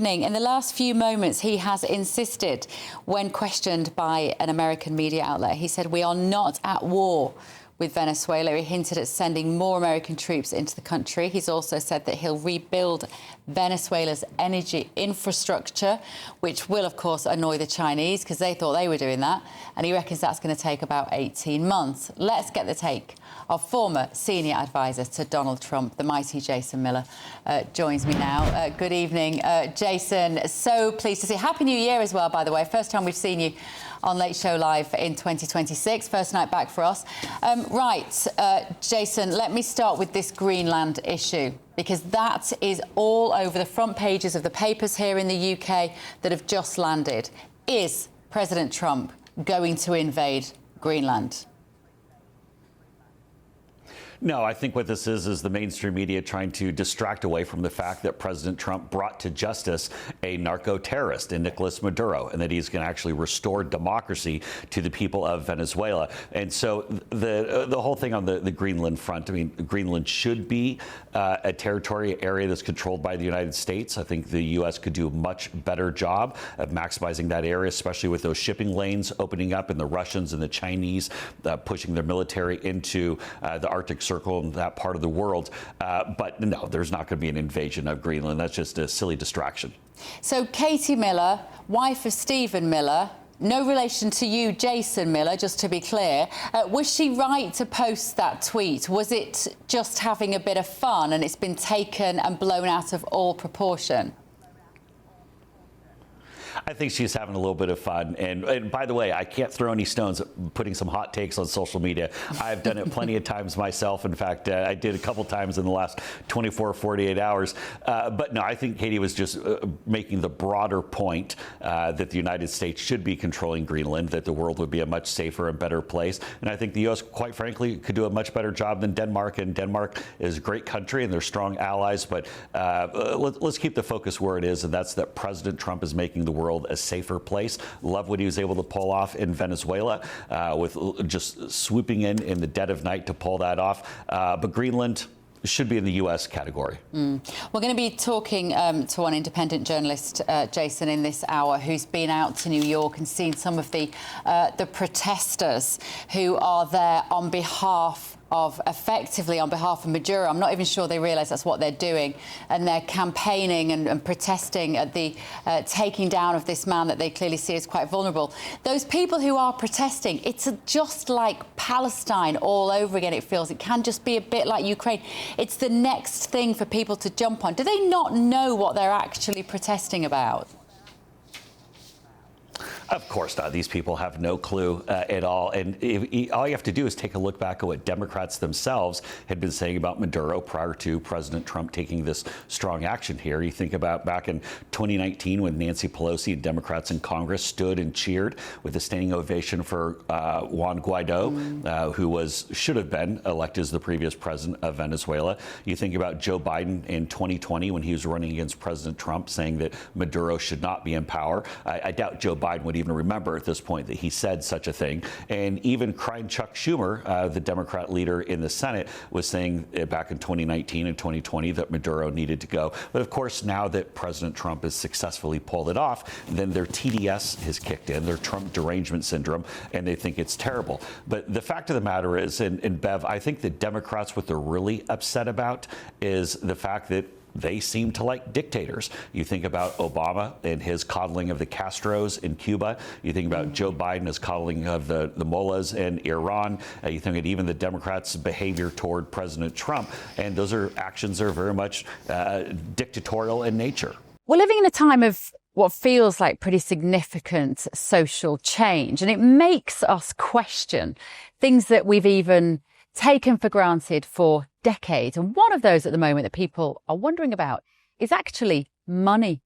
In the last few moments, he has insisted, when questioned by an American media outlet, he said, "We are not at war with Venezuela." He hinted at sending more American troops into the country. He's also said that he'll rebuild Venezuela's energy infrastructure, which will, of course, annoy the Chinese because they thought they were doing that. And he reckons that's going to take about 18 months. Let's get the take of former senior advisor to Donald Trump, the mighty Jason Miller, joins me now. Good evening, Jason. So pleased to see you. Happy New Year as well, by the way. First time we've seen you on Late Show Live in 2026. First night back for us. Jason, let me start with this Greenland issue, because that is all over the front pages of the papers here in the UK that have just landed. Is President Trump going to invade Greenland? No, I think what this is the mainstream media trying to distract away from the fact that President Trump brought to justice a narco-terrorist in Nicolas Maduro, and that he's going to actually restore democracy to the people of Venezuela. And so the whole thing on the Greenland front, I mean, Greenland should be a territorial area that's controlled by the United States. I think the U.S. could do a much better job of maximizing that area, especially with those shipping lanes opening up and the Russians and the Chinese pushing their military into the Arctic Circle in that part of the world. But no, there's not going to be an invasion of Greenland. That's just a silly distraction. So Katie Miller, wife of Stephen Miller, no relation to you, Jason Miller, just to be clear. Was she right to post that tweet? Was it just having a bit of fun and it's been taken and blown out of all proportion? I think she's having a little bit of fun. And by the way, I can't throw any stones at putting some hot takes on social media. I've done it plenty of times myself. In fact, I did a couple times in the last 24, 48 hours. But no, I think Katie was just making the broader point that the United States should be controlling Greenland, that the world would be a much safer and better place. And I think the U.S., quite frankly, could do a much better job than Denmark. And Denmark is a great country and they're strong allies. But let's keep the focus where it is, and that's that President Trump is making the world a safer place. Love what he was able to pull off in Venezuela with just swooping in the dead of night to pull that off. But Greenland should be in the U.S. category. We're going to be talking to one independent journalist, Jason, in this hour, who's been out to New York and seen some of the protesters who are there on behalf of Maduro. I'm not even sure they realise that's what they're doing, and they're campaigning and protesting at the taking down of this man that they clearly see as quite vulnerable. Those people who are protesting, it's just like Palestine all over again. It feels it can just be a bit like Ukraine. It's the next thing for people to jump on. Do they not know what they're actually protesting about? Of course not. These people have no clue at all. And all you have to do is take a look back at what Democrats themselves had been saying about Maduro prior to President Trump taking this strong action here. You think about back in 2019 when Nancy Pelosi and Democrats in Congress stood and cheered with a standing ovation for Juan Guaido, who should have been elected as the previous president of Venezuela. You think about Joe Biden in 2020 when he was running against President Trump, saying that Maduro should not be in power. I doubt Joe Biden would even remember at this point that he said such a thing. And even crying Chuck Schumer, the Democrat leader in the Senate, was saying back in 2019 and 2020 that Maduro needed to go. But of course, now that President Trump has successfully pulled it off, then their TDS has kicked in, their Trump derangement syndrome, and they think it's terrible. But the fact of the matter is, and Bev, I think the Democrats, what they're really upset about is the fact that they seem to like dictators. You think about Obama and his coddling of the Castros in Cuba. You think about Joe Biden, his coddling of the mullahs in Iran. You think of even the Democrats' behavior toward President Trump. And those actions are very much dictatorial in nature. We're living in a time of what feels like pretty significant social change, and it makes us question things that we've even taken for granted for decades. And one of those at the moment that people are wondering about is actually money.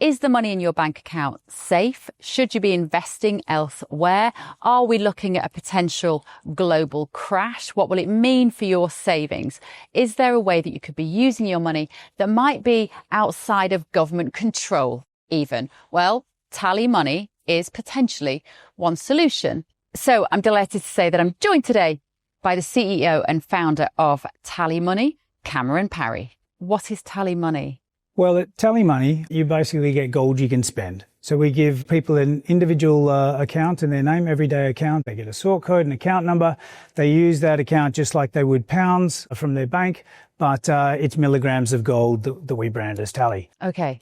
Is the money in your bank account safe? Should you be investing elsewhere? Are we looking at a potential global crash? What will it mean for your savings? Is there a way that you could be using your money that might be outside of government control even? Well, TallyMoney is potentially one solution. So I'm delighted to say that I'm joined today by the CEO and founder of TallyMoney, Cameron Parry. What is TallyMoney? Well, at TallyMoney, you basically get gold you can spend. So we give people an individual account in their name, everyday account. They get a sort code, an account number. They use that account just like they would pounds from their bank, but it's milligrams of gold that we brand as Tally. Okay.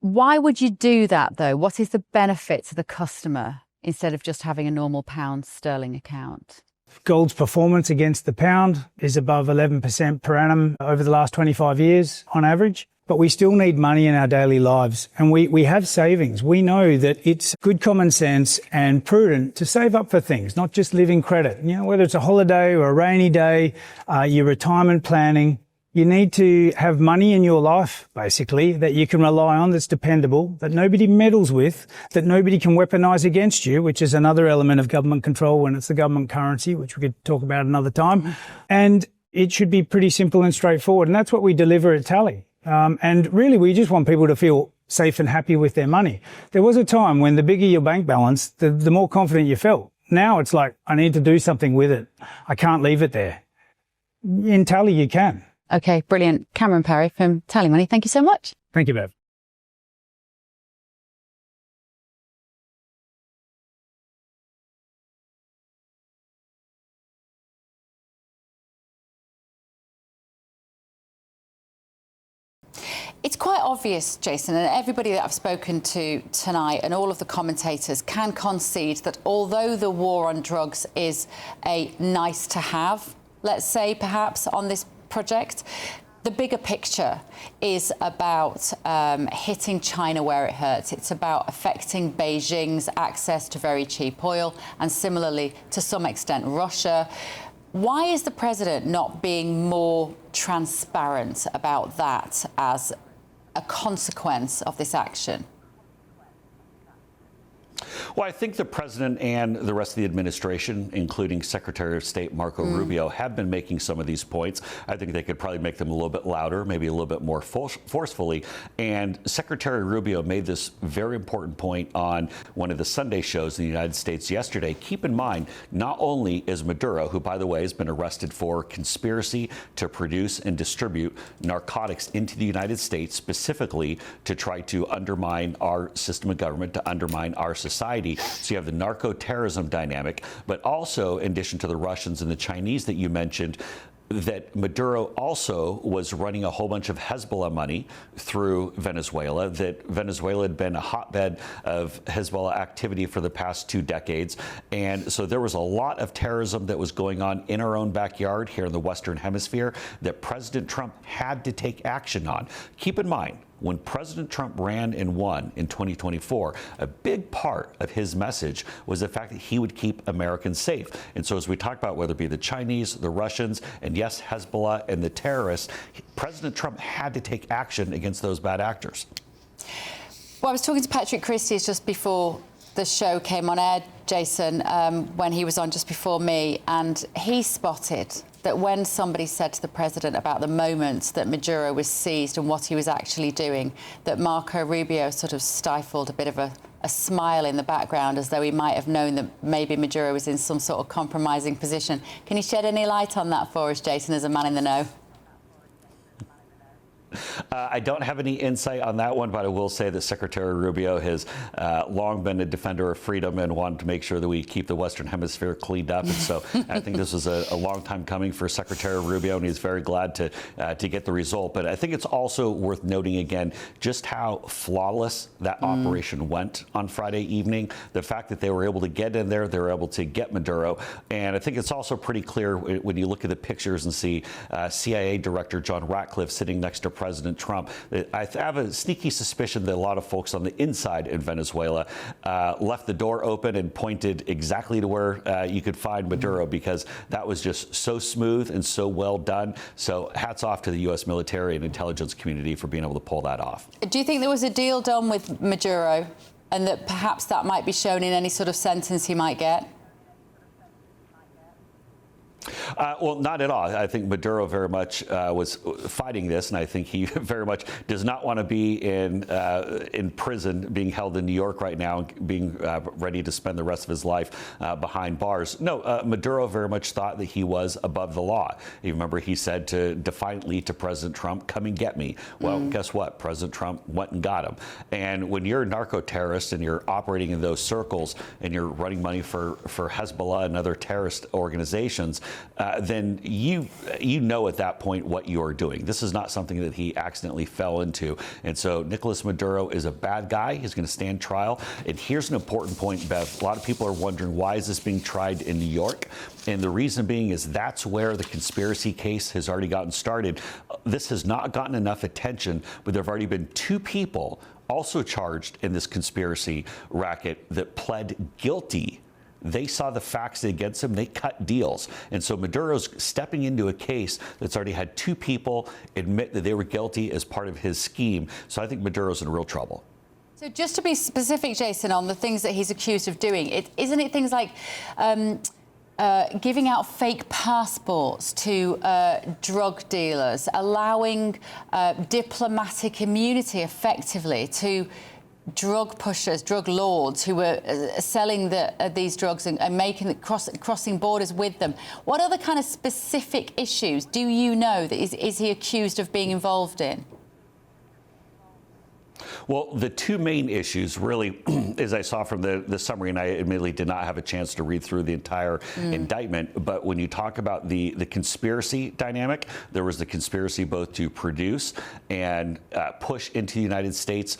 Why would you do that, though? What is the benefit to the customer instead of just having a normal pound sterling account? Gold's performance against the pound is above 11% per annum over the last 25 years on average. But we still need money in our daily lives, and we have savings. We know that it's good common sense and prudent to save up for things, not just live in credit. You know, whether it's a holiday or a rainy day, your retirement planning, you need to have money in your life, basically, that you can rely on, that's dependable, that nobody meddles with, that nobody can weaponize against you, which is another element of government control when it's the government currency, which we could talk about another time. And it should be pretty simple and straightforward, and that's what we deliver at Tally. And really, we just want people to feel safe and happy with their money. There was a time when the bigger your bank balance, the more confident you felt. Now it's like, I need to do something with it. I can't leave it there. In Tally, you can. Okay, brilliant. Cameron Parry from TallyMoney, thank you so much. Thank you, Bev. It's quite obvious, Jason, and everybody that I've spoken to tonight and all of the commentators can concede that although the war on drugs is a nice to have, let's say, perhaps, on this project, the bigger picture is about hitting China where it hurts. It's about affecting Beijing's access to very cheap oil and similarly, to some extent, Russia. Why is the president not being more transparent about that as a consequence of this action? Well, I think the president and the rest of the administration, including Secretary of State Marco Rubio, have been making some of these points. I think they could probably make them a little bit louder, maybe a little bit more forcefully. And Secretary Rubio made this very important point on one of the Sunday shows in the United States yesterday. Keep in mind, not only is Maduro, who, by the way, has been arrested for conspiracy to produce and distribute narcotics into the United States, specifically to try to undermine our system of government, to undermine our society. So you have the narco-terrorism dynamic, but also, in addition to the Russians and the Chinese that you mentioned, that Maduro also was running a whole bunch of Hezbollah money through Venezuela, that Venezuela had been a hotbed of Hezbollah activity for the past 2 decades. And so there was a lot of terrorism that was going on in our own backyard here in the Western Hemisphere that President Trump had to take action on. Keep in mind, when President Trump ran and won in 2024, a big part of his message was the fact that he would keep Americans safe. And so as we talk about whether it be the Chinese, the Russians, and yes, Hezbollah and the terrorists, President Trump had to take action against those bad actors. Well, I was talking to Patrick Christys just before the show came on air, Jason, when he was on just before me, and he spotted that when somebody said to the president about the moment that Maduro was seized and what he was actually doing, that Marco Rubio sort of stifled a bit of a smile in the background, as though he might have known that maybe Maduro was in some sort of compromising position. Can you shed any light on that for us, Jason, as a man in the know? I don't have any insight on that one, but I will say that Secretary Rubio has long been a defender of freedom and wanted to make sure that we keep the Western Hemisphere cleaned up. And so I think this was a long time coming for Secretary Rubio, and he's very glad to get the result. But I think it's also worth noting again just how flawless that operation went on Friday evening. The fact that they were able to get in there, they were able to get Maduro. And I think it's also pretty clear when you look at the pictures and see CIA Director John Ratcliffe sitting next to President Trump. I have a sneaky suspicion that a lot of folks on the inside in Venezuela left the door open and pointed exactly to where you could find Maduro, because that was just so smooth and so well done. So hats off to the U.S. military and intelligence community for being able to pull that off. Do you think there was a deal done with Maduro, and that perhaps that might be shown in any sort of sentence he might get? Well, not at all. I think Maduro very much was fighting this, and I think he very much does not want to be in prison, being held in New York right now, being ready to spend the rest of his life behind bars. No, Maduro very much thought that he was above the law. You remember he said defiantly to President Trump, "Come and get me." Well, guess what? President Trump went and got him. And when you're a narco-terrorist and you're operating in those circles and you're running money for Hezbollah and other terrorist organizations, then you know at that point what you're doing. This is not something that he accidentally fell into. And so Nicolas Maduro is a bad guy. He's going to stand trial. And here's an important point, Bev. A lot of people are wondering, why is this being tried in New York? And the reason being is that's where the conspiracy case has already gotten started. This has not gotten enough attention, but there have already been 2 people also charged in this conspiracy racket that pled guilty. They saw the facts against him. They cut deals. And so Maduro's stepping into a case that's already had 2 people admit that they were guilty as part of his scheme. So I think Maduro's in real trouble. So just to be specific, Jason, on the things that he's accused of doing, isn't it things like giving out fake passports to drug dealers, allowing diplomatic immunity effectively to drug pushers, drug lords who were selling these drugs and making crossing borders with them? What other kind of specific issues do you know that is he accused of being involved in? Well, the 2 main issues, really, as I saw from the summary, and I admittedly did not have a chance to read through the entire indictment, but when you talk about the conspiracy dynamic, there was the conspiracy both to produce and push into the United States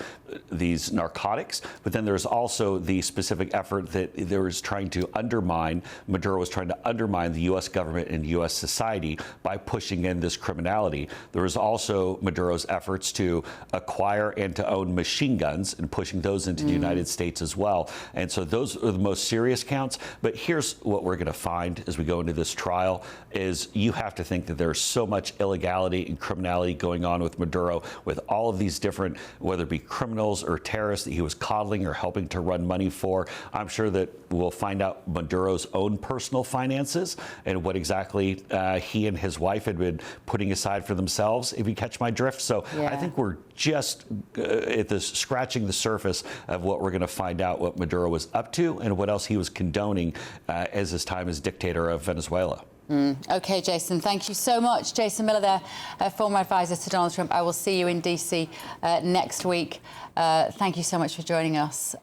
these narcotics, but then there's also the specific effort that there was trying to undermine, Maduro was trying to undermine the U.S. government and U.S. society by pushing in this criminality. There was also Maduro's efforts to acquire and to own machine guns and pushing those into the United States as well. And so those are the most serious counts. But here's what we're going to find as we go into this trial is you have to think that there's so much illegality and criminality going on with Maduro, with all of these different, whether it be criminals or terrorists that he was coddling or helping to run money for. I'm sure that we'll find out Maduro's own personal finances and what exactly he and his wife had been putting aside for themselves, if you catch my drift. So yeah. I think we're just at this scratching the surface of what we're going to find out what Maduro was up to and what else he was condoning as his time as dictator of Venezuela. OK, Jason, thank you so much. Jason Miller there, former advisor to Donald Trump. I will see you in D.C. Next week. Thank you so much for joining us.